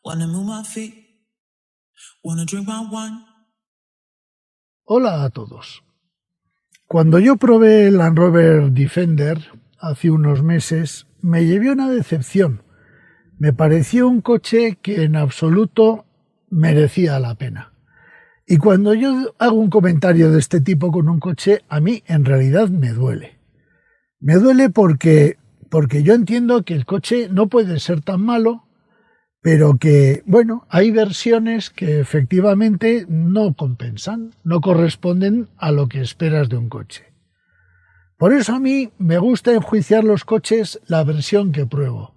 Wanna move my feet, wanna drink my wine. Hola a todos. Cuando yo probé el Land Rover Defender hace unos meses, me llevé una decepción. Me pareció un coche que en absoluto merecía la pena. Y cuando yo hago un comentario de este tipo con un coche, a mí en realidad me duele. Me duele porque yo entiendo que el coche no puede ser tan malo, pero que, bueno, hay versiones que efectivamente no compensan, no corresponden a lo que esperas de un coche. Por eso a mí me gusta enjuiciar los coches la versión que pruebo,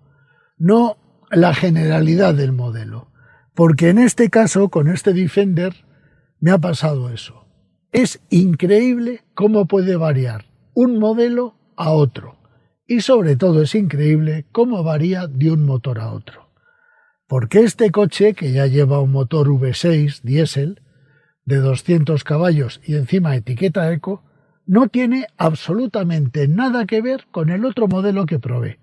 no la generalidad del modelo, porque en este caso, con este Defender, me ha pasado eso. Es increíble cómo puede variar un modelo a otro, y sobre todo es increíble cómo varía de un motor a otro. Porque este coche, que ya lleva un motor V6 diésel de 200 caballos y encima etiqueta Eco, no tiene absolutamente nada que ver con el otro modelo que probé,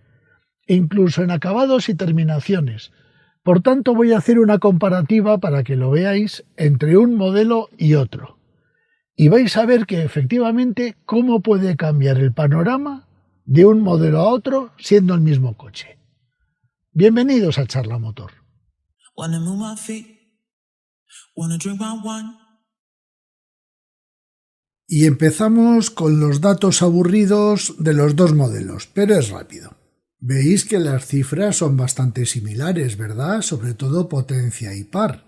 incluso en acabados y terminaciones. Por tanto, voy a hacer una comparativa para que lo veáis entre un modelo y otro. Y vais a ver que efectivamente cómo puede cambiar el panorama de un modelo a otro siendo el mismo coche. Bienvenidos a Charla Motor. Wanna move my feet, wanna drink my wine. Y empezamos con los datos aburridos de los dos modelos, pero es rápido. Veis que las cifras son bastante similares, ¿verdad? Sobre todo potencia y par.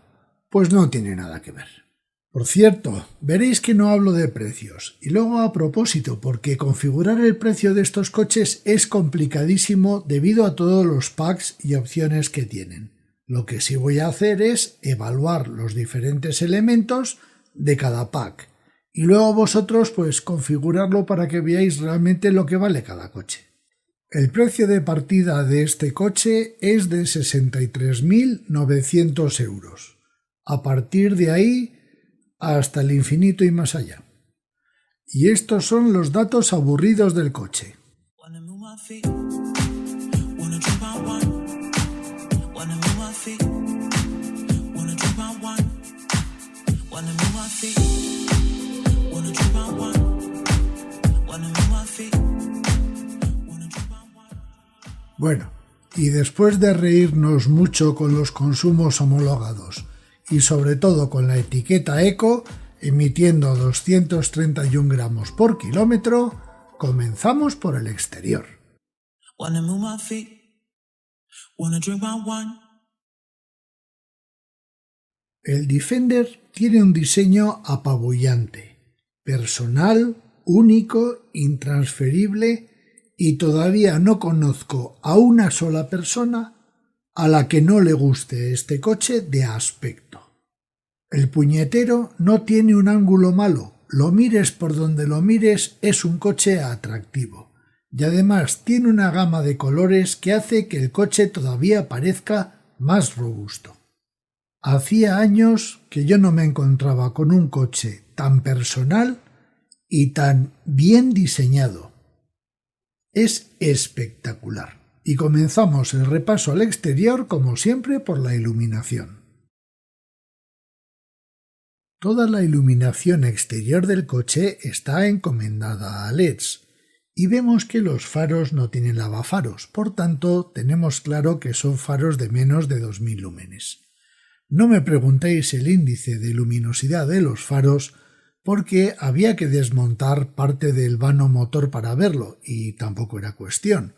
Pues no tiene nada que ver. Por cierto, veréis que no hablo de precios. Y luego a propósito, porque configurar el precio de estos coches es complicadísimo debido a todos los packs y opciones que tienen. Lo que sí voy a hacer es evaluar los diferentes elementos de cada pack. Y luego vosotros pues configurarlo para que veáis realmente lo que vale cada coche. El precio de partida de este coche es de 63.900 euros. A partir de ahí hasta el infinito y más allá. Y estos son los datos aburridos del coche. Wanna move my feet, wanna drink my wine. Wanna move my feet, wanna drink my wine. Wanna move my feet, wanna drink my wine. Wanna move my feet, wanna drink my wine. Bueno, y después de reírnos mucho con los consumos homologados y sobre todo con la etiqueta Eco, emitiendo 231 gramos por kilómetro, comenzamos por el exterior. Wanna move my feet, wanna drink my wine. El Defender tiene un diseño apabullante, personal, único, intransferible, y todavía no conozco a una sola persona a la que no le guste este coche de aspecto. El puñetero no tiene un ángulo malo, lo mires por donde lo mires, es un coche atractivo. Y además tiene una gama de colores que hace que el coche todavía parezca más robusto. Hacía años que yo no me encontraba con un coche tan personal y tan bien diseñado. Es espectacular. Y comenzamos el repaso al exterior, como siempre, por la iluminación. Toda la iluminación exterior del coche está encomendada a LEDs y vemos que los faros no tienen lavafaros, por tanto tenemos claro que son faros de menos de 2000 lúmenes. No me preguntéis el índice de luminosidad de los faros porque había que desmontar parte del vano motor para verlo y tampoco era cuestión.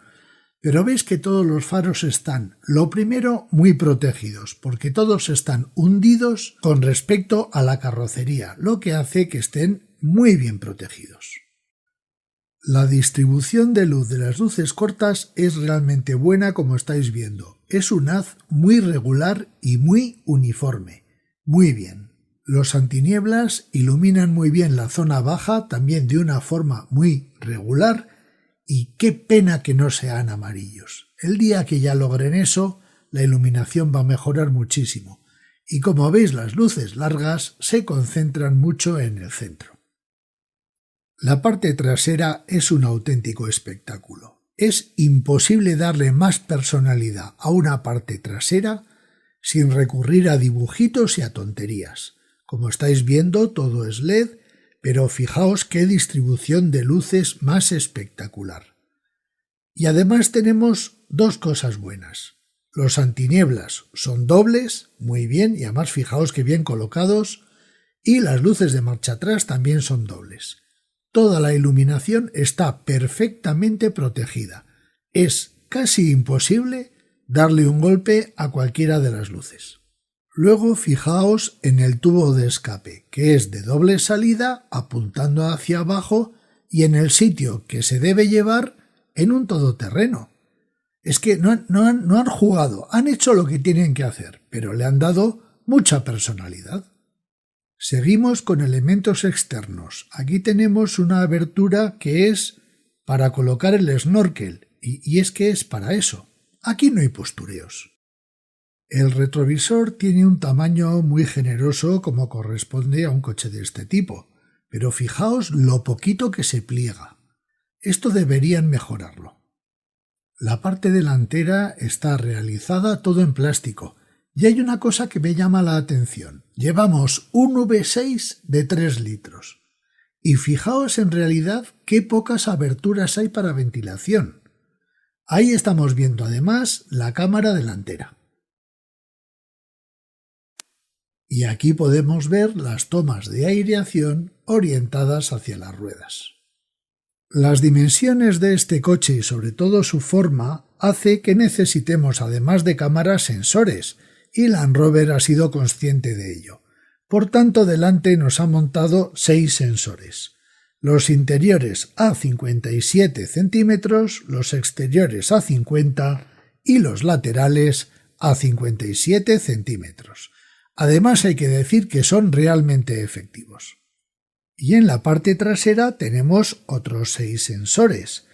Pero veis que todos los faros están, lo primero, muy protegidos, porque todos están hundidos con respecto a la carrocería, lo que hace que estén muy bien protegidos. La distribución de luz de las luces cortas es realmente buena, como estáis viendo. Es un haz muy regular y muy uniforme. Muy bien. Los antinieblas iluminan muy bien la zona baja, también de una forma muy regular, y qué pena que no sean amarillos. El día que ya logren eso, la iluminación va a mejorar muchísimo. Y como veis, las luces largas se concentran mucho en el centro. La parte trasera es un auténtico espectáculo. Es imposible darle más personalidad a una parte trasera sin recurrir a dibujitos y a tonterías. Como estáis viendo, todo es LED, pero fijaos qué distribución de luces más espectacular. Y además tenemos dos cosas buenas. Los antinieblas son dobles, muy bien, y además fijaos que bien colocados, y las luces de marcha atrás también son dobles. Toda la iluminación está perfectamente protegida. Es casi imposible darle un golpe a cualquiera de las luces. Luego fijaos en el tubo de escape, que es de doble salida apuntando hacia abajo y en el sitio que se debe llevar en un todoterreno. Es que no han jugado, han hecho lo que tienen que hacer, pero le han dado mucha personalidad. Seguimos con elementos externos. Aquí tenemos una abertura que es para colocar el snorkel, y es que es para eso. Aquí no hay postureos. El retrovisor tiene un tamaño muy generoso como corresponde a un coche de este tipo, pero fijaos lo poquito que se pliega. Esto deberían mejorarlo. La parte delantera está realizada todo en plástico y hay una cosa que me llama la atención. Llevamos un V6 de 3 litros y fijaos en realidad qué pocas aberturas hay para ventilación. Ahí estamos viendo además la cámara delantera. Y aquí podemos ver las tomas de aireación orientadas hacia las ruedas. Las dimensiones de este coche y sobre todo su forma hace que necesitemos además de cámaras sensores, y Land Rover ha sido consciente de ello. Por tanto, delante nos ha montado 6 sensores. Los interiores a 57 centímetros, los exteriores a 50 y los laterales a 57 centímetros. Además hay que decir que son realmente efectivos. Y en la parte trasera tenemos otros 6 sensores,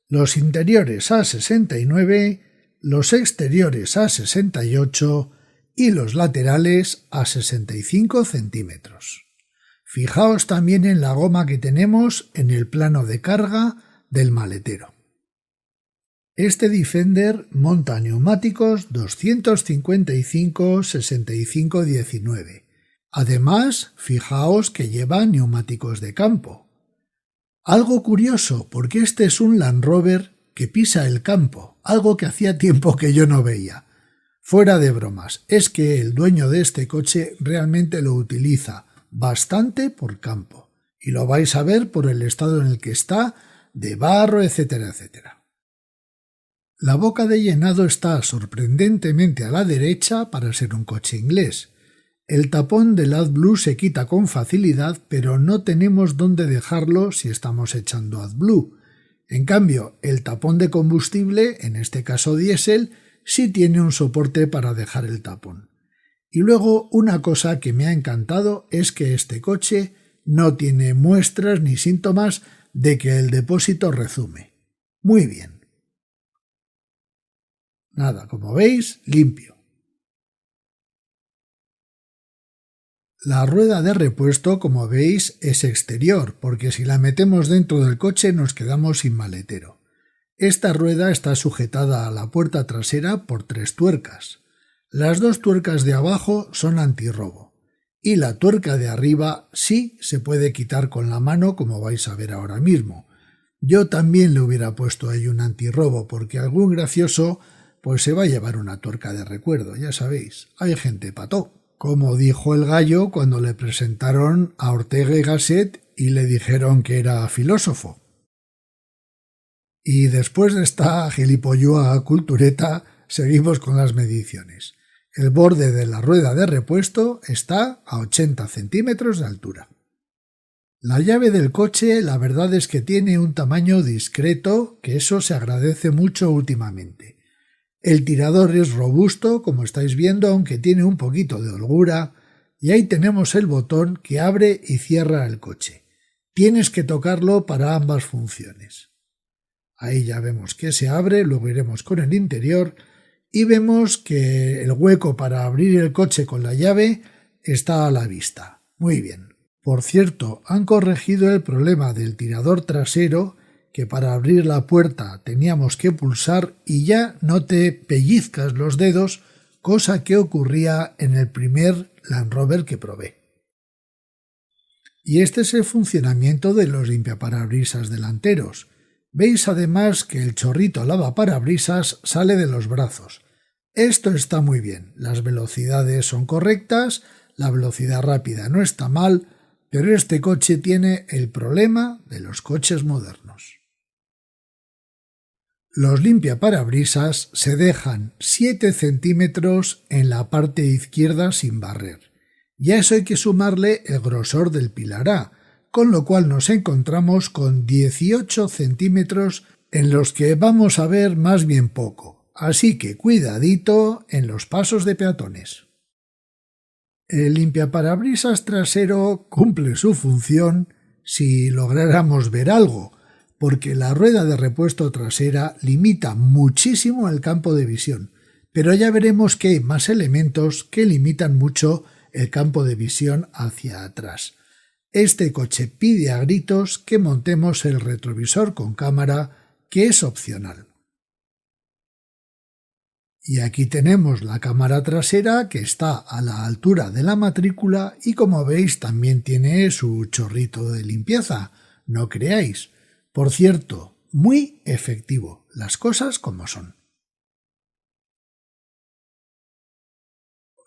los interiores a 69, los exteriores a 68 y los laterales a 65 centímetros. Fijaos también en la goma que tenemos en el plano de carga del maletero. Este Defender monta neumáticos 255-65-19. Además, fijaos que lleva neumáticos de campo. Algo curioso, porque este es un Land Rover que pisa el campo, algo que hacía tiempo que yo no veía. Fuera de bromas, es que el dueño de este coche realmente lo utiliza bastante por campo, y lo vais a ver por el estado en el que está, de barro, etcétera, etcétera. La boca de llenado está sorprendentemente a la derecha para ser un coche inglés. El tapón del AdBlue se quita con facilidad, pero no tenemos dónde dejarlo si estamos echando AdBlue. En cambio, el tapón de combustible, en este caso diésel, sí tiene un soporte para dejar el tapón. Y luego una cosa que me ha encantado es que este coche no tiene muestras ni síntomas de que el depósito rezume. Muy bien. Nada, como veis, limpio. La rueda de repuesto, como veis, es exterior, porque si la metemos dentro del coche nos quedamos sin maletero. Esta rueda está sujetada a la puerta trasera por 3 tuercas. Las 2 tuercas de abajo son antirrobo, y la tuerca de arriba sí se puede quitar con la mano, como vais a ver ahora mismo. Yo también le hubiera puesto ahí un antirrobo, porque algún gracioso pues se va a llevar una tuerca de recuerdo, ya sabéis, hay gente pató. Como dijo el gallo cuando le presentaron a Ortega y Gasset y le dijeron que era filósofo. Y después de esta gilipolluda cultureta, seguimos con las mediciones. El borde de la rueda de repuesto está a 80 centímetros de altura. La llave del coche, la verdad es que tiene un tamaño discreto, que eso se agradece mucho últimamente. El tirador es robusto, como estáis viendo, aunque tiene un poquito de holgura, y ahí tenemos el botón que abre y cierra el coche. Tienes que tocarlo para ambas funciones. Ahí ya vemos que se abre, luego iremos con el interior y vemos que el hueco para abrir el coche con la llave está a la vista. Muy bien. Por cierto, han corregido el problema del tirador trasero, que para abrir la puerta teníamos que pulsar y ya no te pellizcas los dedos cosa que ocurría en el primer Land Rover que probé. Y este es el funcionamiento de los limpiaparabrisas delanteros. Veis además que el chorrito lavaparabrisas sale de los brazos. Esto está muy bien, las velocidades son correctas, la velocidad rápida no está mal, pero este coche tiene el problema de los coches modernos. Los limpiaparabrisas se dejan 7 centímetros en la parte izquierda sin barrer, y a eso hay que sumarle el grosor del pilar A, con lo cual nos encontramos con 18 centímetros en los que vamos a ver más bien poco, así que cuidadito en los pasos de peatones. El limpiaparabrisas trasero cumple su función si lográramos ver algo, porque la rueda de repuesto trasera limita muchísimo el campo de visión, pero ya veremos que hay más elementos que limitan mucho el campo de visión hacia atrás. Este coche pide a gritos que montemos el retrovisor con cámara, que es opcional. Y aquí tenemos la cámara trasera que está a la altura de la matrícula y como veis también tiene su chorrito de limpieza, no creáis. Por cierto, muy efectivo, las cosas como son.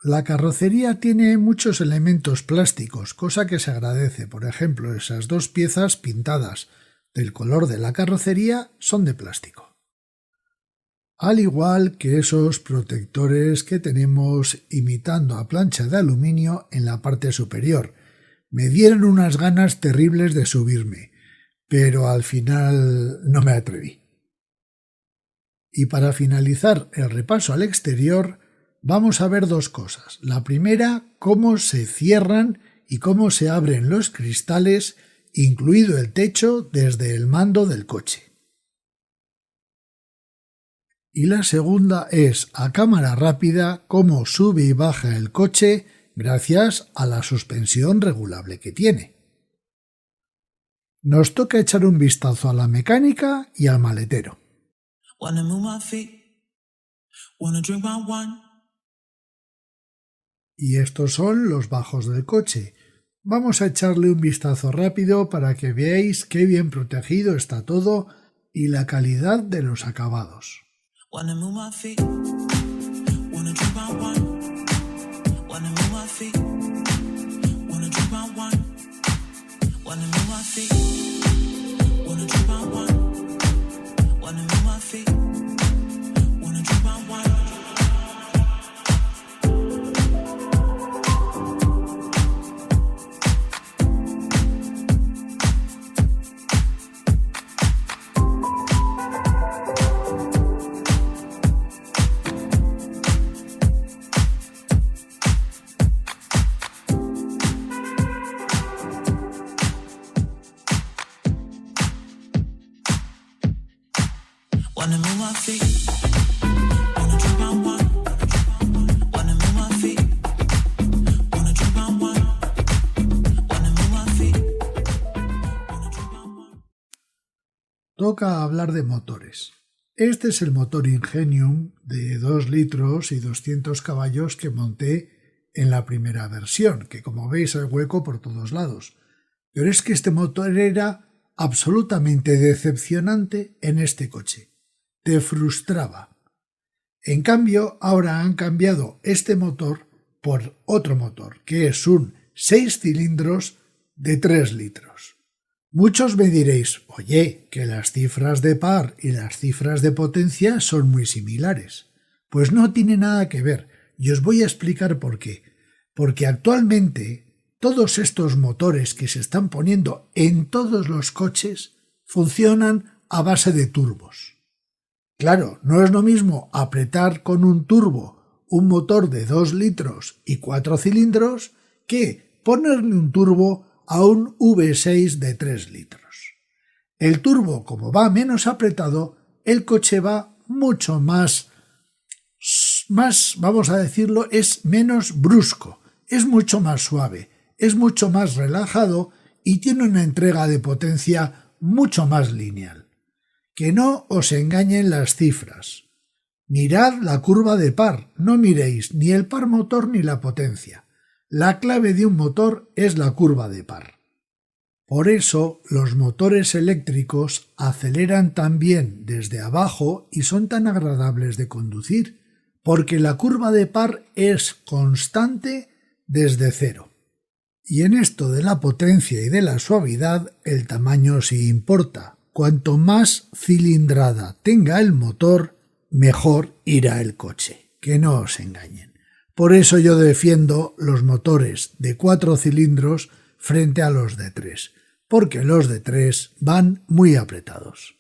La carrocería tiene muchos elementos plásticos, cosa que se agradece. Por ejemplo, esas dos piezas pintadas del color de la carrocería son de plástico. Al igual que esos protectores que tenemos imitando a plancha de aluminio en la parte superior. Me dieron unas ganas terribles de subirme, pero al final no me atreví. Y para finalizar el repaso al exterior, vamos a ver dos cosas. La primera, cómo se cierran y cómo se abren los cristales, incluido el techo desde el mando del coche. Y la segunda es, a cámara rápida, cómo sube y baja el coche gracias a la suspensión regulable que tiene. Nos toca echar un vistazo a la mecánica y al maletero. Wanna move my feet, wanna drink my wine. Y estos son los bajos del coche. Vamos a echarle un vistazo rápido para que veáis qué bien protegido está todo y la calidad de los acabados. Wanna move my feet, wanna drink my wine. Wanna move my feet, wanna drink my wine. Wanna move my feet, wanna drink my wine. Wanna move my feet, wanna drink my wine. Wanna move my feet, wanna drink my wine. Wanna move my feet, wanna drink my wine. Wanna move my feet, wanna drink my wine. Toca hablar de motores. Este es el motor Ingenium de 2 litros y 200 caballos que monté en la primera versión, que como veis hay hueco por todos lados. Pero es que este motor era absolutamente decepcionante en este coche. Te frustraba. En cambio, ahora han cambiado este motor por otro motor, que es un 6 cilindros de 3 litros. Muchos me diréis, oye, que las cifras de par y las cifras de potencia son muy similares. Pues no tiene nada que ver, y os voy a explicar por qué. Porque actualmente todos estos motores que se están poniendo en todos los coches funcionan a base de turbos. Claro, no es lo mismo apretar con un turbo un motor de 2 litros y 4 cilindros que ponerle un turbo a un V6 de 3 litros. El turbo, como va menos apretado, el coche va mucho más, vamos a decirlo, es menos brusco, es mucho más suave, es mucho más relajado y tiene una entrega de potencia mucho más lineal. Que no os engañen las cifras. Mirad la curva de par, no miréis ni el par motor ni la potencia. La clave de un motor es la curva de par. Por eso los motores eléctricos aceleran tan bien desde abajo y son tan agradables de conducir, porque la curva de par es constante desde cero. Y en esto de la potencia y de la suavidad, el tamaño sí importa. Cuanto más cilindrada tenga el motor, mejor irá el coche. Que no os engañen. Por eso yo defiendo los motores de 4 cilindros frente a los de 3, porque los de 3 van muy apretados.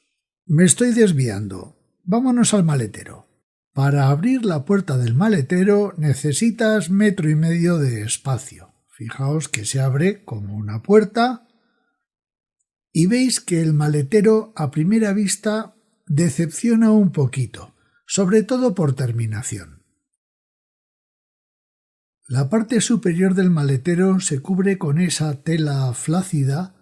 Me estoy desviando. Vámonos al maletero. Para abrir la puerta del maletero necesitas 1,5 metros de espacio. Fijaos que se abre como una puerta y veis que el maletero a primera vista decepciona un poquito, sobre todo por terminación. La parte superior del maletero se cubre con esa tela flácida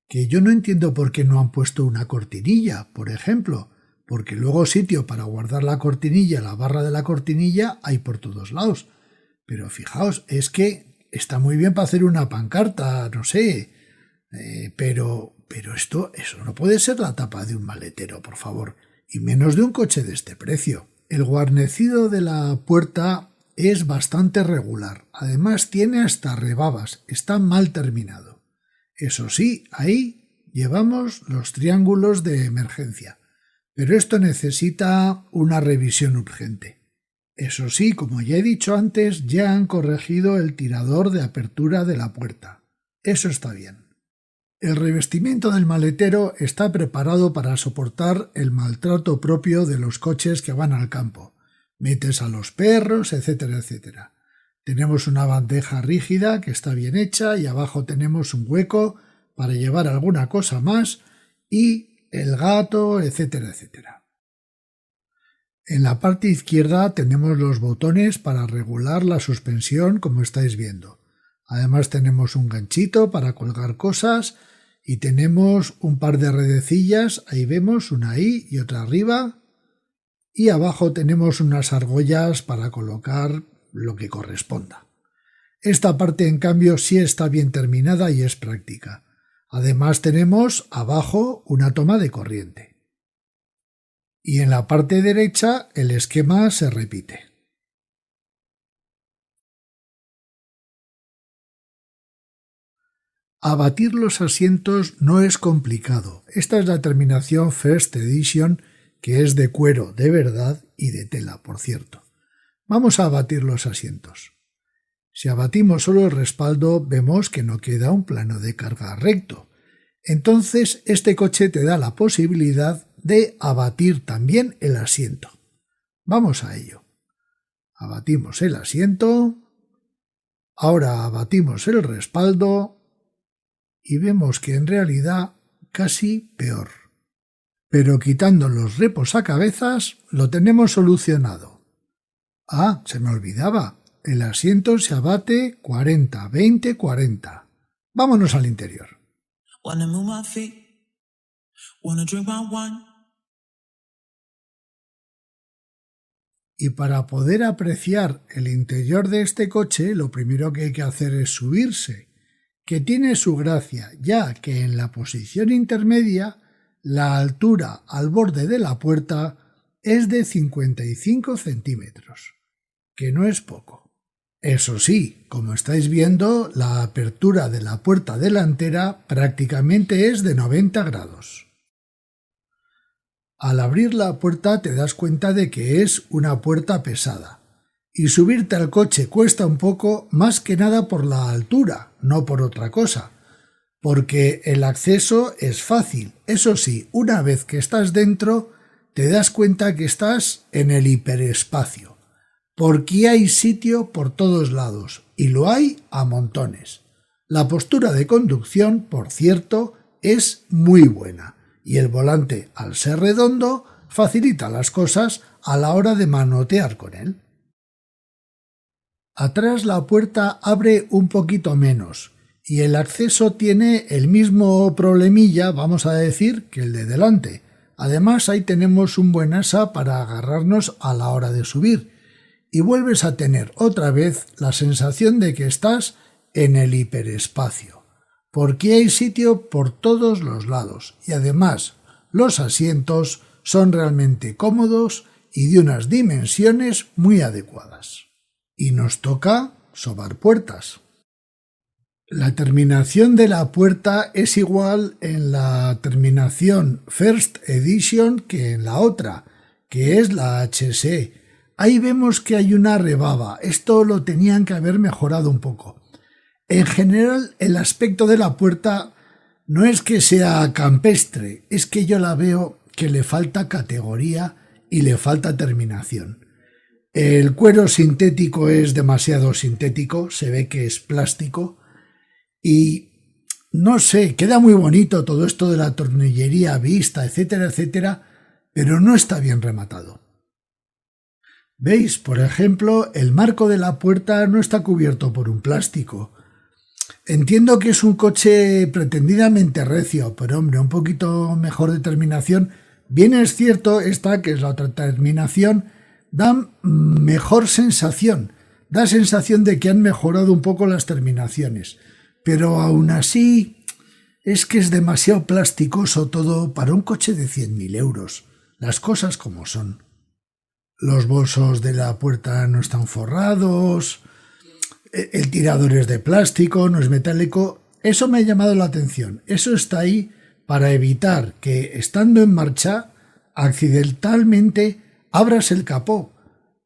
que yo no entiendo por qué no han puesto una cortinilla, por ejemplo, porque luego sitio para guardar la cortinilla, la barra de la cortinilla hay por todos lados. Pero fijaos, es que está muy bien para hacer una pancarta, no sé, pero eso no puede ser la tapa de un maletero, por favor, y menos de un coche de este precio. El guarnecido de la puerta es bastante regular, además tiene hasta rebabas, está mal terminado. Eso sí, ahí llevamos los triángulos de emergencia, pero esto necesita una revisión urgente. Eso sí, como ya he dicho antes, ya han corregido el tirador de apertura de la puerta. Eso está bien. El revestimiento del maletero está preparado para soportar el maltrato propio de los coches que van al campo. Metes a los perros, etcétera, etcétera. Tenemos una bandeja rígida que está bien hecha y abajo tenemos un hueco para llevar alguna cosa más y el gato, etcétera, etcétera. En la parte izquierda tenemos los botones para regular la suspensión, como estáis viendo. Además tenemos un ganchito para colgar cosas y tenemos un par de redecillas, ahí vemos una ahí y otra arriba, y abajo tenemos unas argollas para colocar lo que corresponda. Esta parte en cambio sí está bien terminada y es práctica. Además tenemos abajo una toma de corriente. Y en la parte derecha el esquema se repite. Abatir los asientos no es complicado. Esta es la terminación First Edition, que es de cuero de verdad y de tela, por cierto. Vamos a abatir los asientos. Si abatimos solo el respaldo, vemos que no queda un plano de carga recto. Entonces, este coche te da la posibilidad de abatir también el asiento. Vamos a ello. Abatimos el asiento. Ahora abatimos el respaldo. Y vemos que en realidad casi peor. Pero quitando los reposacabezas lo tenemos solucionado. Ah, se me olvidaba. El asiento se abate 40, 20, 40. Vámonos al interior. Wanna move my feet, wanna drink my wine. Y para poder apreciar el interior de este coche, lo primero que hay que hacer es subirse, que tiene su gracia, ya que en la posición intermedia la altura al borde de la puerta es de 55 centímetros, que no es poco. Eso sí, como estáis viendo, la apertura de la puerta delantera prácticamente es de 90 grados. Al abrir la puerta te das cuenta de que es una puerta pesada, y subirte al coche cuesta un poco, más que nada por la altura, no por otra cosa, porque el acceso es fácil. Eso sí, una vez que estás dentro, te das cuenta que estás en el hiperespacio, porque hay sitio por todos lados, y lo hay a montones. La postura de conducción, por cierto, es muy buena, y el volante, al ser redondo, facilita las cosas a la hora de manotear con él. Atrás la puerta abre un poquito menos, y el acceso tiene el mismo problemilla, vamos a decir, que el de delante. Además, ahí tenemos un buen asa para agarrarnos a la hora de subir. Y vuelves a tener otra vez la sensación de que estás en el hiperespacio, porque hay sitio por todos los lados y además los asientos son realmente cómodos y de unas dimensiones muy adecuadas. Y nos toca sobar puertas. La terminación de la puerta es igual en la terminación First Edition que en la otra, que es la HC. Ahí vemos que hay una rebaba. Esto lo tenían que haber mejorado un poco. En general, el aspecto de la puerta no es que sea campestre, es que yo la veo que le falta categoría y le falta terminación. El cuero sintético es demasiado sintético, se ve que es plástico y no sé, queda muy bonito todo esto de la tornillería vista, etcétera, etcétera, pero no está bien rematado. ¿Veis? Por ejemplo, el marco de la puerta no está cubierto por un plástico. Entiendo que es un coche pretendidamente recio, pero hombre, un poquito mejor de terminación. Bien es cierto, esta, que es la otra terminación, da mejor sensación. Da sensación de que han mejorado un poco las terminaciones. Pero aún así, es que es demasiado plasticoso todo para un coche de 100.000 euros. Las cosas como son. Los bolsos de la puerta no están forrados, el tirador es de plástico, no es metálico. Eso me ha llamado la atención. Eso está ahí para evitar que, estando en marcha, accidentalmente abras el capó,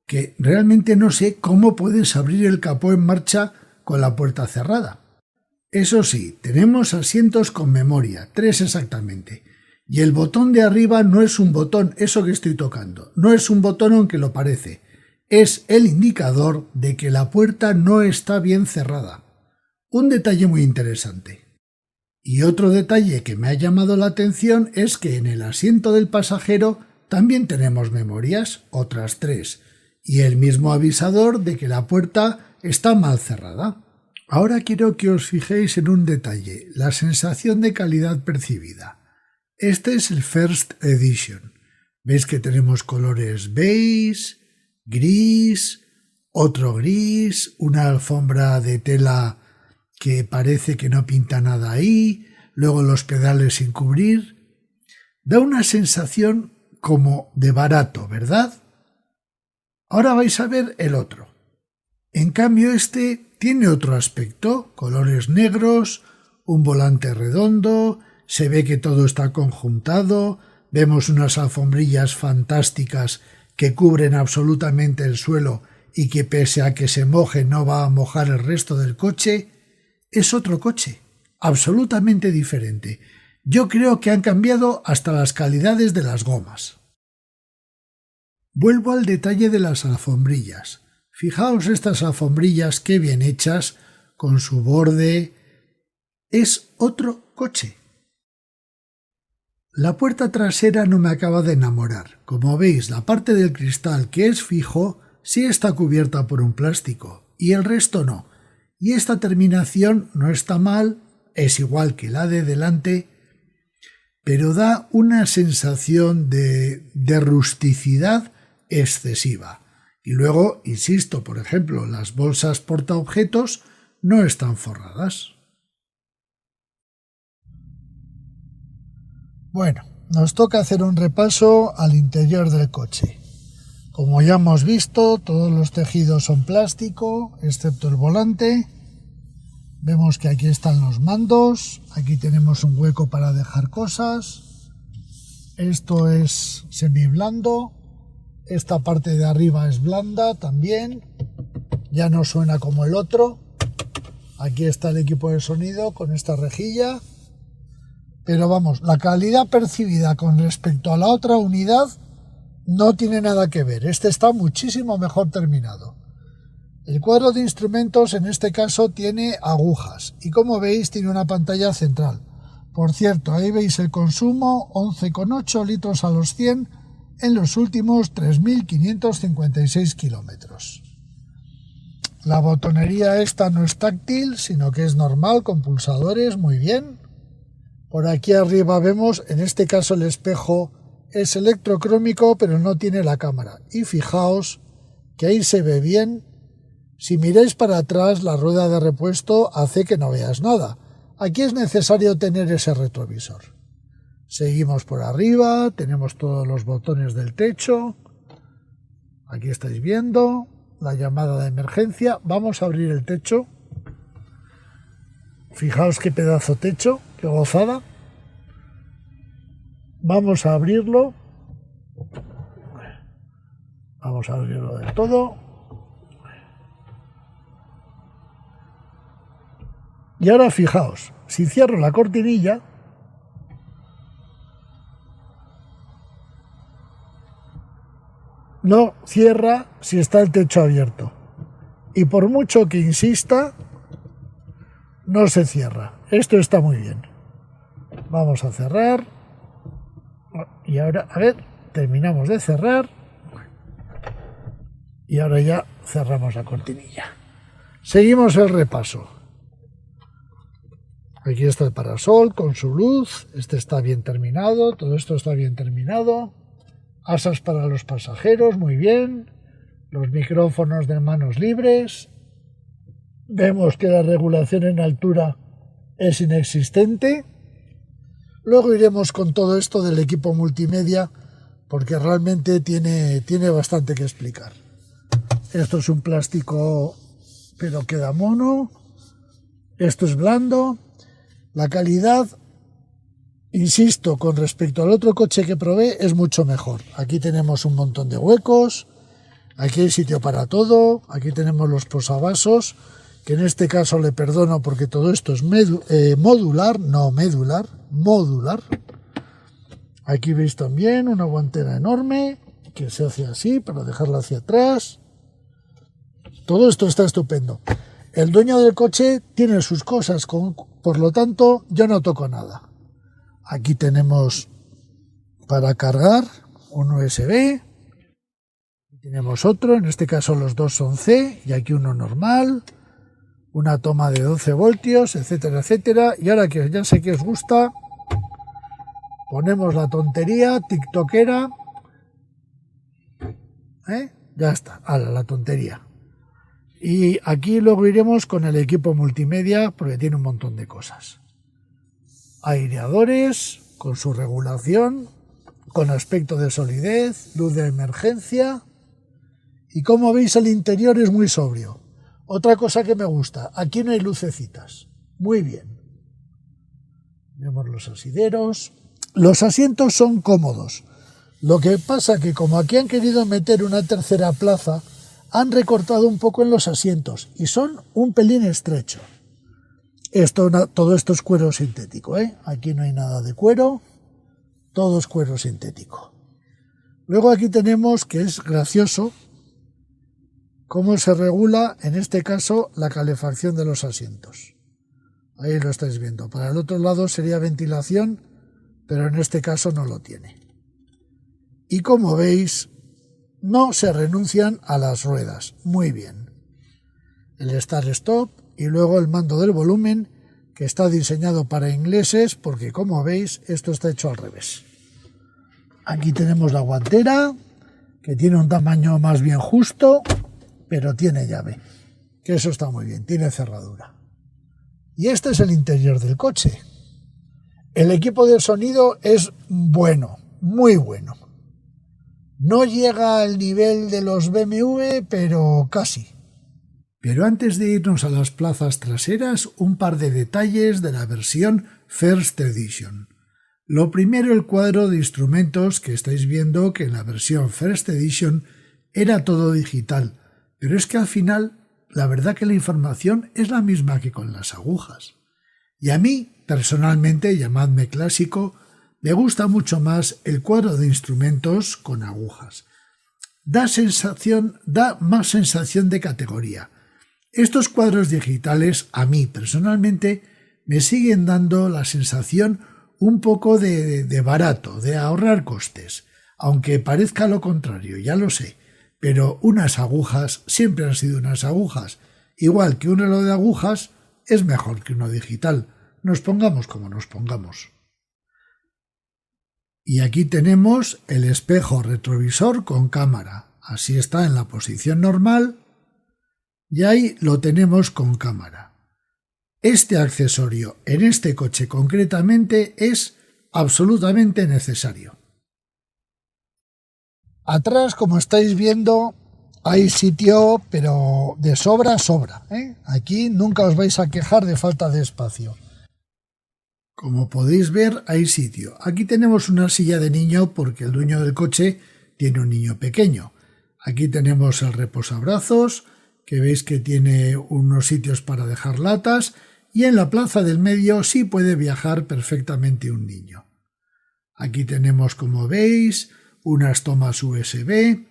que realmente no sé cómo puedes abrir el capó en marcha con la puerta cerrada. Eso sí, tenemos asientos con memoria, 3 exactamente. Y el botón de arriba no es un botón, eso que estoy tocando. No es un botón aunque lo parece. Es el indicador de que la puerta no está bien cerrada. Un detalle muy interesante. Y otro detalle que me ha llamado la atención es que en el asiento del pasajero también tenemos memorias, otras 3, y el mismo avisador de que la puerta está mal cerrada. Ahora quiero que os fijéis en un detalle, la sensación de calidad percibida. Este es el First Edition. Veis que tenemos colores beige, gris, otro gris, una alfombra de tela que parece que no pinta nada ahí, luego los pedales sin cubrir. Da una sensación como de barato, ¿verdad? Ahora vais a ver el otro. En cambio este tiene otro aspecto, colores negros, un volante redondo, se ve que todo está conjuntado, vemos unas alfombrillas fantásticas que cubren absolutamente el suelo y que pese a que se moje no va a mojar el resto del coche. Es otro coche, absolutamente diferente. Yo creo que han cambiado hasta las calidades de las gomas. Vuelvo al detalle de las alfombrillas. Fijaos estas alfombrillas qué bien hechas, con su borde. Es otro coche. La puerta trasera no me acaba de enamorar. Como veis, la parte del cristal que es fijo sí está cubierta por un plástico y el resto no. Y esta terminación no está mal, es igual que la de delante, pero da una sensación de rusticidad excesiva. Y luego, insisto, por ejemplo, las bolsas portaobjetos no están forradas. Bueno, nos toca hacer un repaso al interior del coche. Como ya hemos visto, todos los tejidos son plástico, excepto el volante. Vemos que aquí están los mandos, aquí tenemos un hueco para dejar cosas. Esto es semiblando, esta parte de arriba es blanda también, ya no suena como el otro. Aquí está el equipo de sonido con esta rejilla. Pero vamos, la calidad percibida con respecto a la otra unidad no tiene nada que ver. Este está muchísimo mejor terminado. El cuadro de instrumentos en este caso tiene agujas y como veis tiene una pantalla central. Por cierto, ahí veis el consumo, 11,8 litros a los 100 en los últimos 3.556 kilómetros. La botonería esta no es táctil, sino que es normal con pulsadores, muy bien. Por aquí arriba vemos, en este caso el espejo es electrocrómico, pero no tiene la cámara. Y fijaos que ahí se ve bien. Si miráis para atrás, la rueda de repuesto hace que no veas nada. Aquí es necesario tener ese retrovisor. Seguimos por arriba, tenemos todos los botones del techo. Aquí estáis viendo la llamada de emergencia. Vamos a abrir el techo. Fijaos qué pedazo techo, qué gozada. Vamos a abrirlo. Vamos a abrirlo del todo. Y ahora fijaos, si cierro la cortinilla, no cierra si está el techo abierto. Y por mucho que insista, no se cierra. Esto está muy bien. Vamos a cerrar. Y ahora, a ver, terminamos de cerrar. Y ahora ya cerramos la cortinilla. Seguimos el repaso. Aquí está el parasol con su luz. Este está bien terminado. Todo esto está bien terminado. Asas para los pasajeros, muy bien. Los micrófonos de manos libres. Vemos que la regulación en altura es inexistente. Luego iremos con todo esto del equipo multimedia, porque realmente tiene bastante que explicar. Esto es un plástico, pero queda mono. Esto es blando. La calidad, insisto, con respecto al otro coche que probé, es mucho mejor. Aquí tenemos un montón de huecos. Aquí hay sitio para todo. Aquí tenemos los posavasos, que en este caso le perdono porque todo esto es modular, no medular, modular. Aquí veis también una guantera enorme que se hace así para dejarla hacia atrás. Todo esto está estupendo. El dueño del coche tiene sus cosas, por lo tanto yo no toco nada. Aquí tenemos para cargar un USB. Tenemos otro, en este caso los dos son C y aquí uno normal. Una toma de 12 voltios, etcétera, etcétera. Y ahora que ya sé que os gusta, ponemos la tontería tiktokera. Ya está, la tontería. Y aquí luego iremos con el equipo multimedia porque tiene un montón de cosas. Aireadores con su regulación, con aspecto de solidez, luz de emergencia. Y como veis el interior es muy sobrio. Otra cosa que me gusta, aquí no hay lucecitas. Muy bien. Vemos los asideros. Los asientos son cómodos. Lo que pasa que como aquí han querido meter una tercera plaza, han recortado un poco en los asientos y son un pelín estrecho. Todo esto es cuero sintético, Aquí no hay nada de cuero, todo es cuero sintético. Luego aquí tenemos, que es gracioso, cómo se regula, en este caso, la calefacción de los asientos. Ahí lo estáis viendo. Para el otro lado sería ventilación, pero en este caso no lo tiene. Y como veis, no se renuncian a las ruedas. Muy bien. El start-stop y luego el mando del volumen, que está diseñado para ingleses, porque como veis, esto está hecho al revés. Aquí tenemos la guantera, que tiene un tamaño más bien justo, pero tiene llave, que eso está muy bien, tiene cerradura. Y este es el interior del coche. El equipo de sonido es bueno, muy bueno. No llega al nivel de los BMW, pero casi. Pero antes de irnos a las plazas traseras, un par de detalles de la versión First Edition. Lo primero, el cuadro de instrumentos, que estáis viendo que en la versión First Edition era todo digital, pero es que al final la verdad que la información es la misma que con las agujas. Y a mí, personalmente, llamadme clásico, me gusta mucho más el cuadro de instrumentos con agujas. Da más sensación de categoría. Estos cuadros digitales, a mí personalmente, me siguen dando la sensación un poco de barato, de ahorrar costes, aunque parezca lo contrario, ya lo sé, pero unas agujas siempre han sido unas agujas, igual que un reloj de agujas es mejor que uno digital, nos pongamos como nos pongamos. Y aquí tenemos el espejo retrovisor con cámara. Así está en la posición normal y ahí lo tenemos con cámara. Este accesorio en este coche concretamente es absolutamente necesario. Atrás, como estáis viendo, hay sitio, pero de sobra. Aquí nunca os vais a quejar de falta de espacio. Como podéis ver, hay sitio. Aquí tenemos una silla de niño porque el dueño del coche tiene un niño pequeño. Aquí tenemos el reposabrazos, que veis que tiene unos sitios para dejar latas, y en la plaza del medio sí puede viajar perfectamente un niño. Aquí tenemos, como veis, unas tomas USB,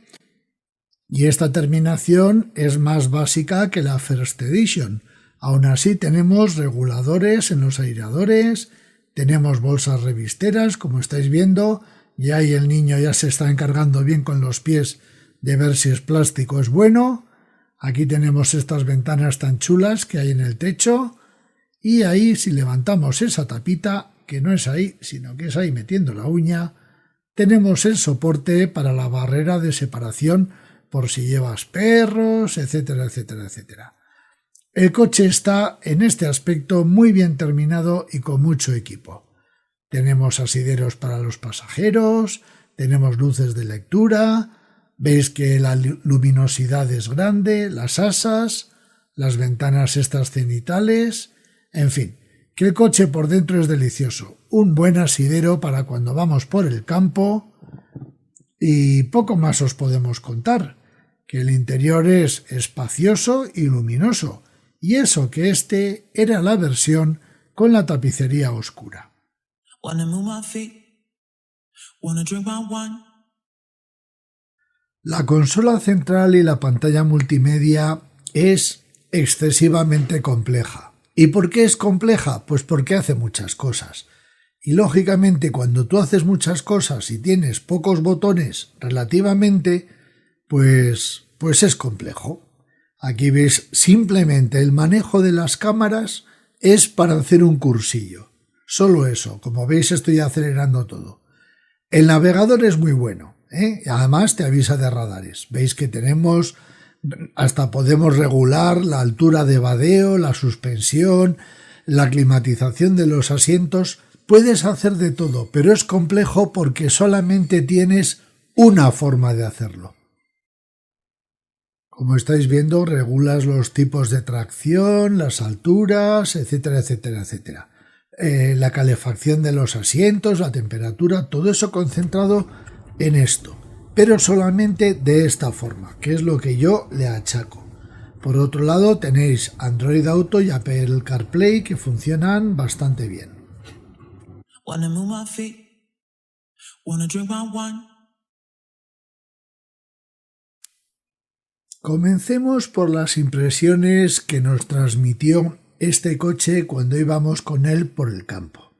y esta terminación es más básica que la First Edition. Aún así tenemos reguladores en los aireadores, tenemos bolsas revisteras, como estáis viendo, y ahí el niño ya se está encargando bien con los pies de ver si es plástico o es bueno. Aquí tenemos estas ventanas tan chulas que hay en el techo, y ahí si levantamos esa tapita, que no es ahí, sino que es ahí metiendo la uña, tenemos el soporte para la barrera de separación por si llevas perros, etcétera, etcétera, etcétera. El coche está en este aspecto muy bien terminado y con mucho equipo. Tenemos asideros para los pasajeros, tenemos luces de lectura, veis que la luminosidad es grande, las asas, las ventanas estas cenitales, en fin, que el coche por dentro es delicioso. Un buen asidero para cuando vamos por el campo y poco más os podemos contar, que el interior es espacioso y luminoso, y eso que este era la versión con la tapicería oscura. La consola central y la pantalla multimedia es excesivamente compleja. ¿Y por qué es compleja? Pues porque hace muchas cosas. Y lógicamente cuando tú haces muchas cosas y tienes pocos botones relativamente, pues es complejo. Aquí veis simplemente el manejo de las cámaras es para hacer un cursillo. Solo eso, como veis estoy acelerando todo. El navegador es muy bueno, además te avisa de radares. Veis que tenemos, hasta podemos regular la altura de vadeo, la suspensión, la climatización de los asientos. Puedes hacer de todo, pero es complejo porque solamente tienes una forma de hacerlo. Como estáis viendo, regulas los tipos de tracción, las alturas, etcétera, etcétera, etcétera. La calefacción de los asientos, la temperatura, todo eso concentrado en esto, pero solamente de esta forma, que es lo que yo le achaco. Por otro lado, tenéis Android Auto y Apple CarPlay que funcionan bastante bien. Comencemos por las impresiones que nos transmitió este coche cuando íbamos con él por el campo.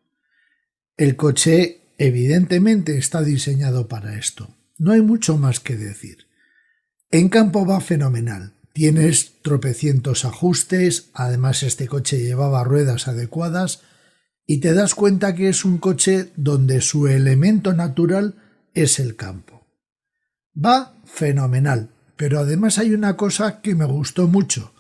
El coche evidentemente está diseñado para esto. No hay mucho más que decir. En campo va fenomenal. Tienes tropecientos ajustes, además este coche llevaba ruedas adecuadas y te das cuenta que es un coche donde su elemento natural es el campo. Va fenomenal. Pero además hay una cosa que me gustó mucho,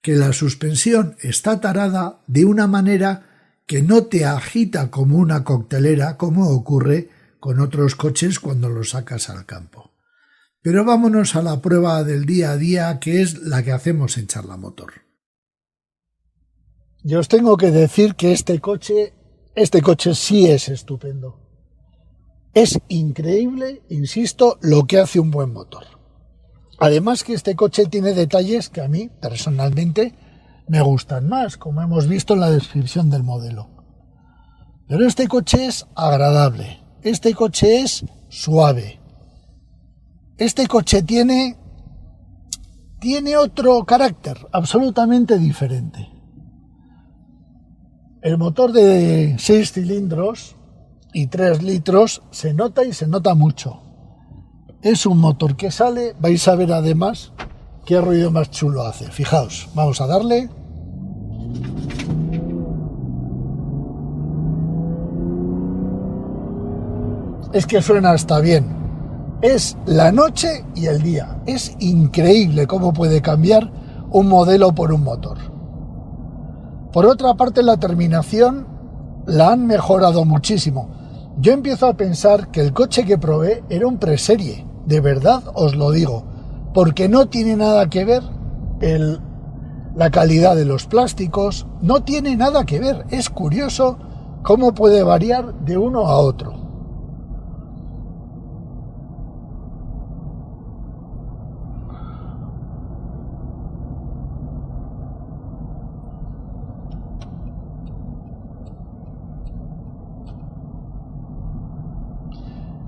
que la suspensión está tarada de una manera que no te agita como una coctelera, como ocurre con otros coches cuando los sacas al campo. Pero vámonos a la prueba del día a día, que es la que hacemos en Charlamotor. Yo os tengo que decir que este coche sí es estupendo. Es increíble, insisto, lo que hace un buen motor. Además que este coche tiene detalles que a mí, personalmente, me gustan más, como hemos visto en la descripción del modelo. Pero este coche es agradable, este coche es suave. Este coche tiene otro carácter absolutamente diferente. El motor de 6 cilindros y 3 litros se nota y se nota mucho. Es un motor que sale, vais a ver además qué ruido más chulo hace. Fijaos, vamos a darle. es que suena hasta bien. Es la noche y el día. Es increíble cómo puede cambiar un modelo por un motor. Por otra parte, la terminación la han mejorado muchísimo. Yo empiezo a pensar que el coche que probé era un preserie. De verdad os lo digo. Porque no tiene nada que ver la calidad de los plásticos. No tiene nada que ver. Es curioso cómo puede variar de uno a otro.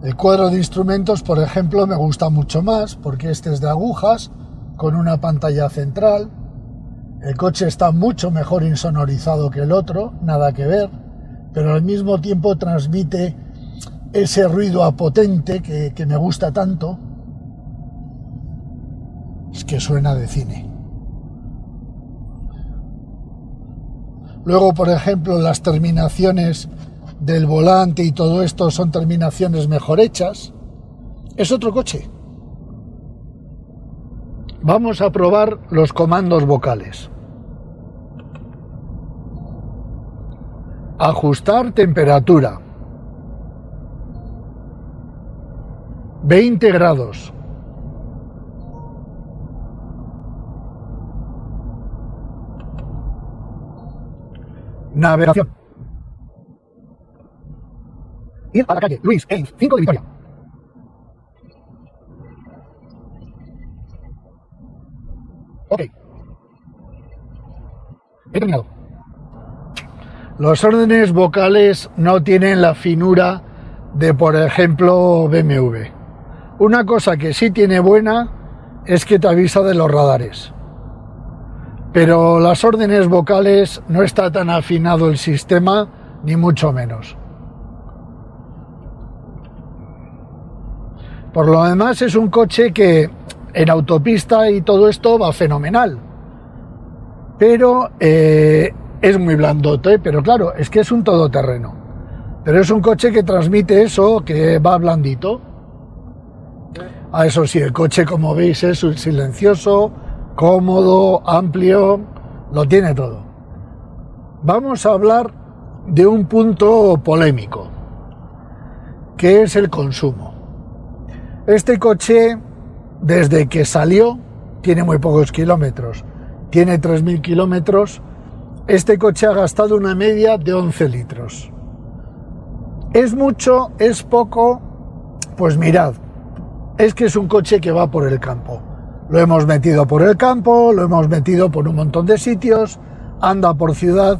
El cuadro de instrumentos, por ejemplo, me gusta mucho más porque este es de agujas, con una pantalla central. El coche está mucho mejor insonorizado que el otro, nada que ver, pero al mismo tiempo transmite ese ruido potente que me gusta tanto. Es que suena de cine. Luego, por ejemplo, las terminaciones del volante y todo esto son terminaciones mejor hechas. Es otro coche. Vamos a probar los comandos vocales. Ajustar temperatura. 20 grados. Navegación. Ir a la calle Luis Eins, 5 de Vitoria. Ok. He terminado. Los órdenes vocales no tienen la finura de, por ejemplo, BMW. Una cosa que sí tiene buena es que te avisa de los radares. Pero las órdenes vocales no está tan afinado el sistema, ni mucho menos. Por lo demás, es un coche que en autopista y todo esto va fenomenal. Pero es muy blandote, pero claro, es que es un todoterreno. Pero es un coche que transmite eso, que va blandito. A eso sí, el coche, como veis, es silencioso, cómodo, amplio, lo tiene todo. Vamos a hablar de un punto polémico, que es el consumo. Este coche, desde que salió, tiene muy pocos kilómetros. Tiene 3.000 kilómetros. Este coche ha gastado una media de 11 litros. ¿Es mucho? ¿Es poco? Pues mirad, es que es un coche que va por el campo. Lo hemos metido por el campo, lo hemos metido por un montón de sitios, anda por ciudad.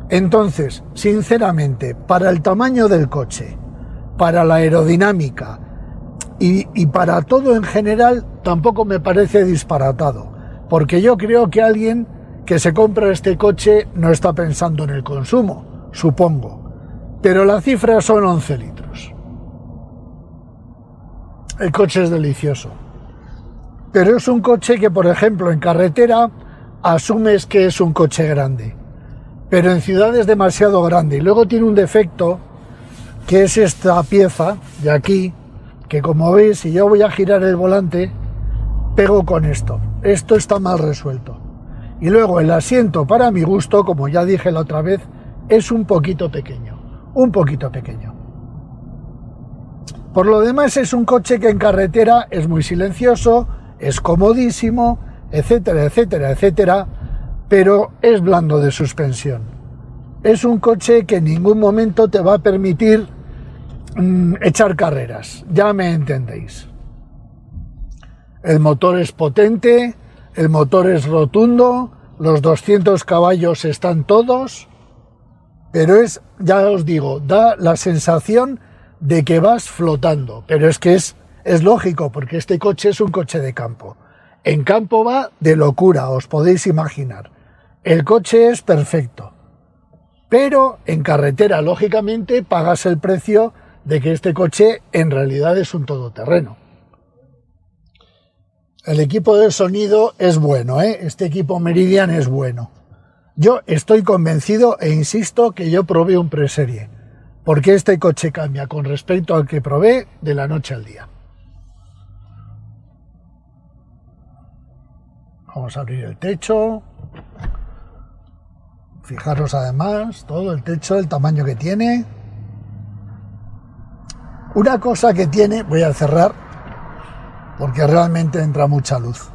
Entonces, sinceramente, para el tamaño del coche, para la aerodinámica, y para todo en general tampoco me parece disparatado, porque yo creo que alguien que se compra este coche no está pensando en el consumo, supongo, pero la cifra son 11 litros. El coche es delicioso, pero es un coche que, por ejemplo, en carretera asumes que es un coche grande, pero en ciudad es demasiado grande, y luego tiene un defecto que es esta pieza de aquí, que como veis, si yo voy a girar el volante, pego con esto. Esto está mal resuelto. Y luego el asiento, para mi gusto, como ya dije la otra vez, es un poquito pequeño. Un poquito pequeño. Por lo demás, es un coche que en carretera es muy silencioso, es comodísimo, etcétera, etcétera, etcétera, pero es blando de suspensión. Es un coche que en ningún momento te va a permitir echar carreras, ya me entendéis. El motor es potente, el motor es rotundo, los 200 caballos están todos, pero es, ya os digo, da la sensación de que vas flotando, pero es que es lógico, porque este coche es un coche de campo. En campo va de locura, os podéis imaginar. El coche es perfecto, pero en carretera, lógicamente, pagas el precio de que este coche en realidad es un todoterreno. El equipo de sonido es bueno, este equipo Meridian es bueno. Yo estoy convencido e insisto que yo probé un preserie, porque este coche cambia con respecto al que probé de la noche al día. Vamos a abrir el techo. Fijaros además todo el techo, el tamaño que tiene. Una cosa que tiene, voy a cerrar porque realmente entra mucha luz.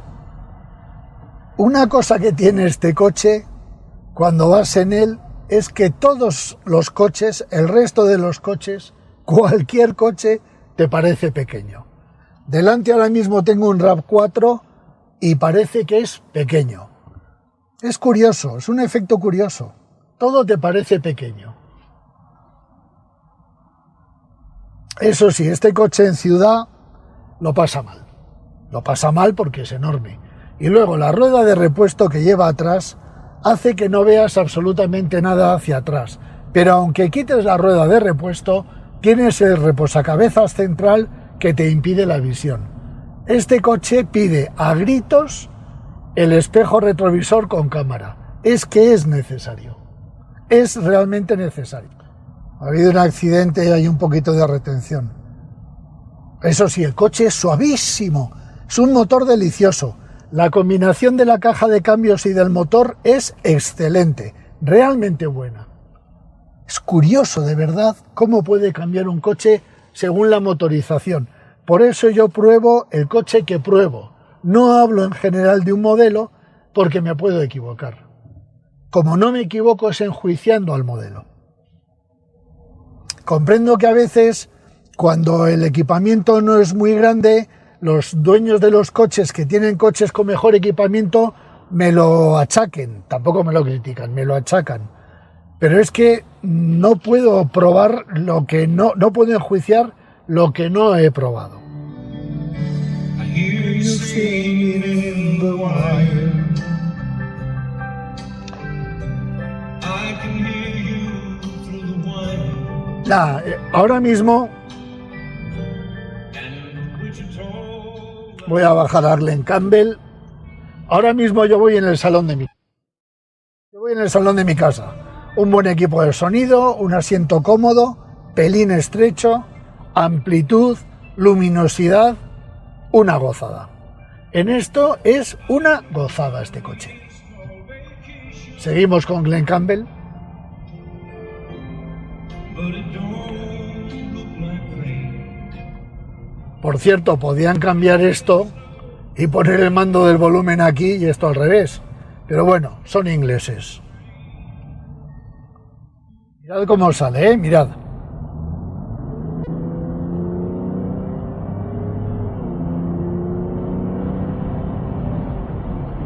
Una cosa que tiene este coche cuando vas en él es que todos los coches, el resto de los coches, cualquier coche te parece pequeño. Delante ahora mismo tengo un RAV4 y parece que es pequeño. Es curioso, es un efecto curioso. Todo te parece pequeño. Eso sí, este coche en ciudad lo pasa mal. Lo pasa mal porque es enorme. Y luego la rueda de repuesto que lleva atrás hace que no veas absolutamente nada hacia atrás. Pero aunque quites la rueda de repuesto, tienes el reposacabezas central que te impide la visión. Este coche pide a gritos el espejo retrovisor con cámara. Es que es necesario. Es realmente necesario. Ha habido un accidente y hay un poquito de retención. Eso sí, el coche es suavísimo. Es un motor delicioso. La combinación de la caja de cambios y del motor es excelente. Realmente buena. Es curioso, de verdad, cómo puede cambiar un coche según la motorización. Por eso yo pruebo el coche que pruebo. No hablo en general de un modelo porque me puedo equivocar. Como no me equivoco es enjuiciando al modelo. Comprendo que a veces, cuando el equipamiento no es muy grande, los dueños de los coches que tienen coches con mejor equipamiento me lo achaquen. Tampoco me lo critican, me lo achacan. Pero es que no puedo probar lo que no puedo enjuiciar lo que no he probado. Ahora mismo voy a bajar a Glen Campbell. Ahora mismo yo voy en el salón de mi casa. Un buen equipo de sonido, un asiento cómodo, pelín estrecho, amplitud, luminosidad, una gozada. En esto es una gozada este coche. Seguimos con Glen Campbell. Por cierto, podían cambiar esto y poner el mando del volumen aquí y esto al revés. Pero bueno, son ingleses. Mirad cómo sale, mirad.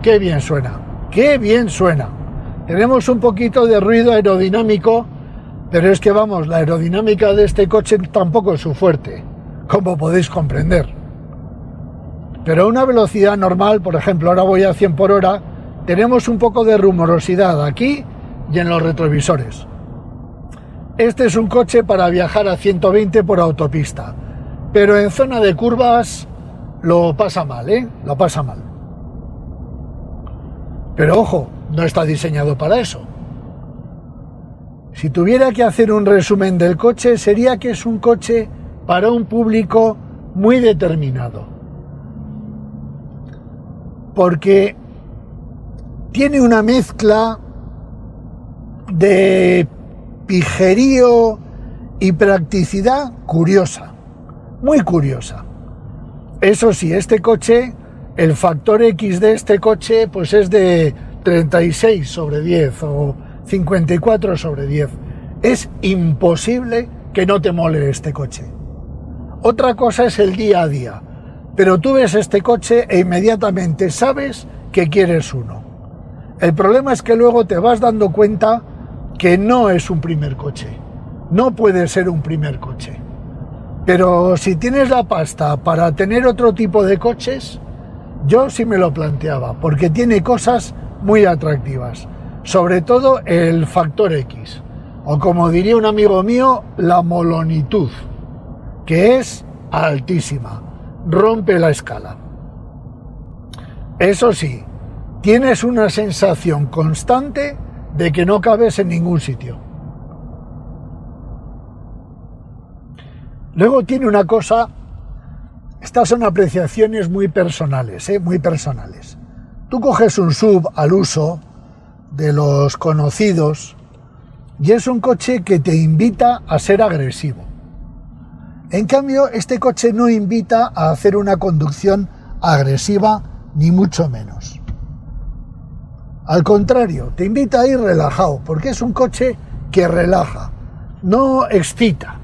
¡Qué bien suena! ¡Qué bien suena! Tenemos un poquito de ruido aerodinámico, pero es que vamos, la aerodinámica de este coche tampoco es su fuerte, como podéis comprender. Pero a una velocidad normal, por ejemplo, ahora voy a 100 por hora, tenemos un poco de rumorosidad aquí y en los retrovisores. Este es un coche para viajar a 120 por autopista, pero en zona de curvas lo pasa mal, Lo pasa mal. Pero ojo, no está diseñado para eso. Si tuviera que hacer un resumen del coche, sería que es un coche para un público muy determinado. Porque tiene una mezcla de pijerío y practicidad curiosa, muy curiosa. Eso sí, este coche, el factor X de este coche, pues es de 36 sobre 10 o 54 sobre 10. Es imposible que no te mole este coche. Otra cosa es el día a día, pero tú ves este coche e inmediatamente sabes que quieres uno. El problema es que luego te vas dando cuenta que no es un primer coche, no puede ser un primer coche. Pero si tienes la pasta para tener otro tipo de coches, yo sí me lo planteaba, porque tiene cosas muy atractivas, sobre todo el factor X, o como diría un amigo mío, la molonitud, que es altísima, rompe la escala. Eso sí, tienes una sensación constante de que no cabes en ningún sitio. Luego tiene una cosa, estas son apreciaciones muy personales, muy personales. Tú coges un SUV al uso de los conocidos y es un coche que te invita a ser agresivo. En cambio, este coche no invita a hacer una conducción agresiva, ni mucho menos. Al contrario, te invita a ir relajado, porque es un coche que relaja, no excita.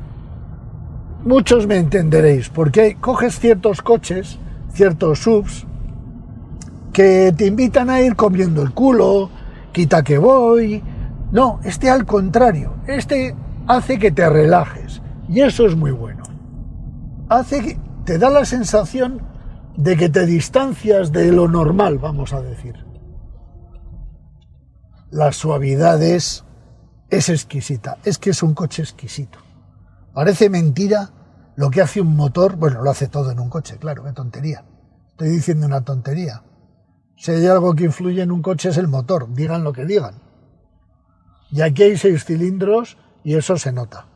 Muchos me entenderéis, porque coges ciertos coches, ciertos SUVs, que te invitan a ir comiendo el culo, quita que voy. No, este al contrario, este hace que te relajes, y eso es muy bueno. Te da la sensación de que te distancias de lo normal, vamos a decir. La suavidad es exquisita, es que es un coche exquisito. Parece mentira lo que hace un motor, bueno, lo hace todo en un coche, claro, qué tontería. Estoy diciendo una tontería. Si hay algo que influye en un coche es el motor, digan lo que digan. Y aquí hay 6 cilindros y eso se nota.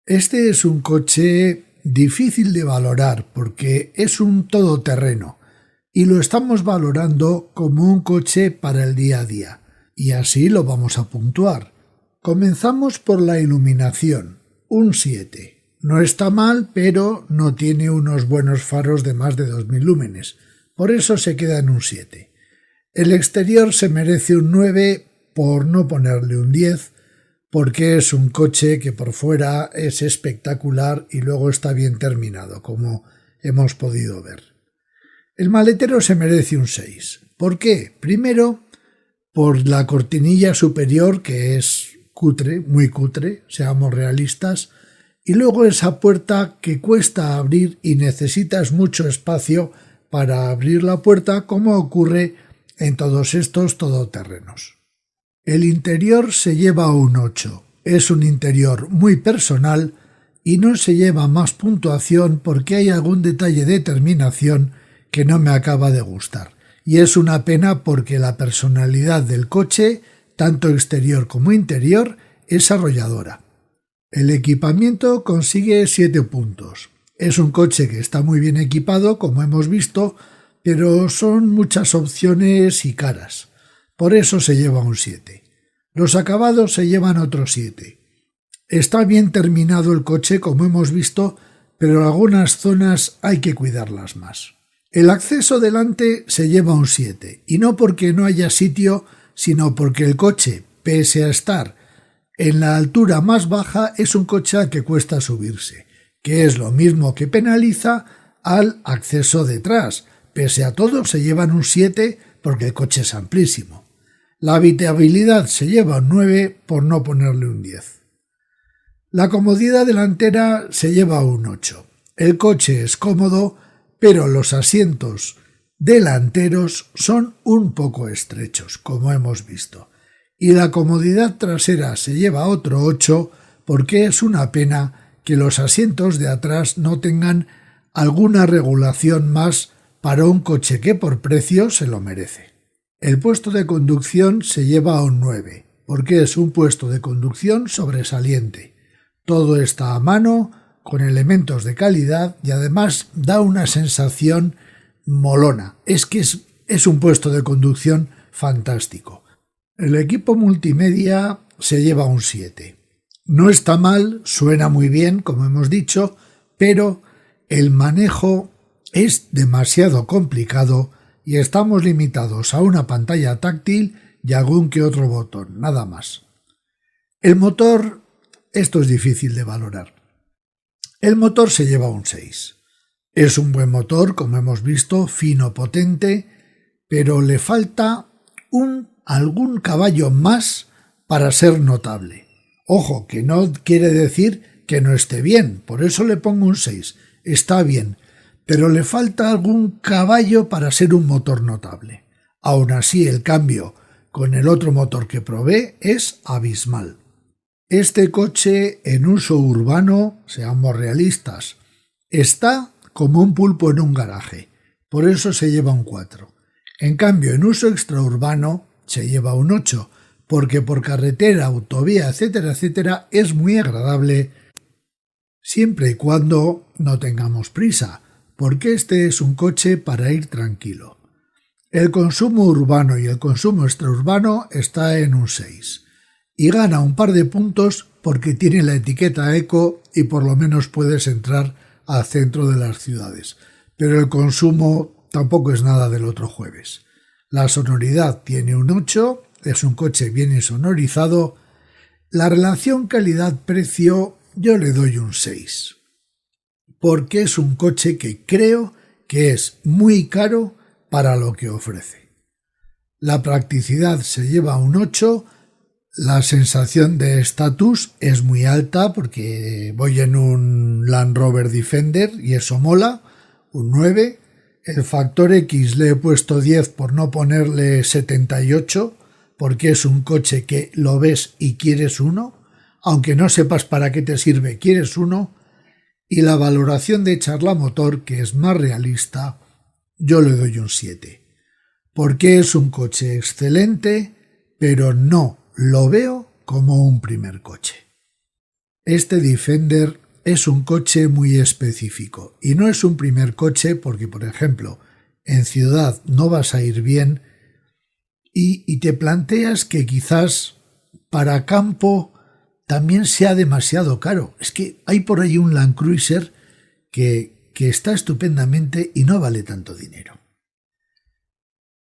Este es un coche difícil de valorar porque es un todoterreno y lo estamos valorando como un coche para el día a día y así lo vamos a puntuar. Comenzamos por la iluminación, un 7. No está mal, pero no tiene unos buenos faros de más de 2000 lúmenes, por eso se queda en un 7. El exterior se merece un 9 por no ponerle un 10, porque es un coche que por fuera es espectacular y luego está bien terminado, como hemos podido ver. El maletero se merece un 6. ¿Por qué? Primero, por la cortinilla superior, que es cutre, muy cutre, seamos realistas, y luego esa puerta que cuesta abrir y necesitas mucho espacio para abrir la puerta, como ocurre en todos estos todoterrenos. El interior se lleva un 8. Es un interior muy personal y no se lleva más puntuación porque hay algún detalle de terminación que no me acaba de gustar. Y es una pena porque la personalidad del coche, tanto exterior como interior, es arrolladora. El equipamiento consigue 7 puntos. Es un coche que está muy bien equipado, como hemos visto, pero son muchas opciones y caras. Por eso se lleva un 7. Los acabados se llevan otro 7. Está bien terminado el coche, como hemos visto, pero en algunas zonas hay que cuidarlas más. El acceso delante se lleva un 7, y no porque no haya sitio, sino porque el coche, pese a estar en la altura más baja, es un coche al que cuesta subirse, que es lo mismo que penaliza al acceso detrás. Pese a todo, se llevan un 7 porque el coche es amplísimo. La habitabilidad se lleva un 9 por no ponerle un 10. La comodidad delantera se lleva un 8. El coche es cómodo, pero los asientos delanteros son un poco estrechos, como hemos visto. Y la comodidad trasera se lleva otro 8 porque es una pena que los asientos de atrás no tengan alguna regulación más para un coche que por precio se lo merece. El puesto de conducción se lleva un 9, porque es un puesto de conducción sobresaliente. Todo está a mano, con elementos de calidad y además da una sensación molona. Es que es un puesto de conducción fantástico. El equipo multimedia se lleva un 7. No está mal, suena muy bien, como hemos dicho, pero el manejo es demasiado complicado y estamos limitados a una pantalla táctil y algún que otro botón, nada más. El motor, esto es difícil de valorar. El motor se lleva un 6. Es un buen motor, como hemos visto, fino, potente, pero le falta algún caballo más para ser notable. Ojo, que no quiere decir que no esté bien, por eso le pongo un 6. Está bien, pero le falta algún caballo para ser un motor notable. Aún así, el cambio con el otro motor que probé es abismal. Este coche en uso urbano, seamos realistas, está como un pulpo en un garaje, por eso se lleva un 4. En cambio, en uso extraurbano se lleva un 8, porque por carretera, autovía, etcétera, etcétera, es muy agradable siempre y cuando no tengamos prisa, porque este es un coche para ir tranquilo. El consumo urbano y el consumo extraurbano está en un 6 y gana un par de puntos porque tiene la etiqueta eco y por lo menos puedes entrar al centro de las ciudades. Pero el consumo tampoco es nada del otro jueves. La sonoridad tiene un 8, es un coche bien insonorizado. La relación calidad-precio yo le doy un 6, porque es un coche que creo que es muy caro para lo que ofrece. La practicidad se lleva un 8, la sensación de estatus es muy alta porque voy en un Land Rover Defender y eso mola, un 9. El factor X le he puesto 10 por no ponerle 78, porque es un coche que lo ves y quieres uno, aunque no sepas para qué te sirve, quieres uno. Y la valoración de Charlamotor, que es más realista, yo le doy un 7, porque es un coche excelente, pero no lo veo como un primer coche. Este Defender es un coche muy específico y no es un primer coche porque, por ejemplo, en ciudad no vas a ir bien y te planteas que quizás para campo también sea demasiado caro. Es que hay por ahí un Land Cruiser que está estupendamente y no vale tanto dinero.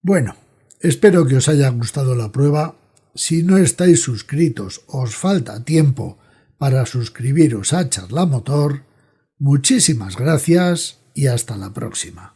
Bueno, espero que os haya gustado la prueba. Si no estáis suscritos, os falta tiempo para suscribiros a Charlamotor. Muchísimas gracias y hasta la próxima.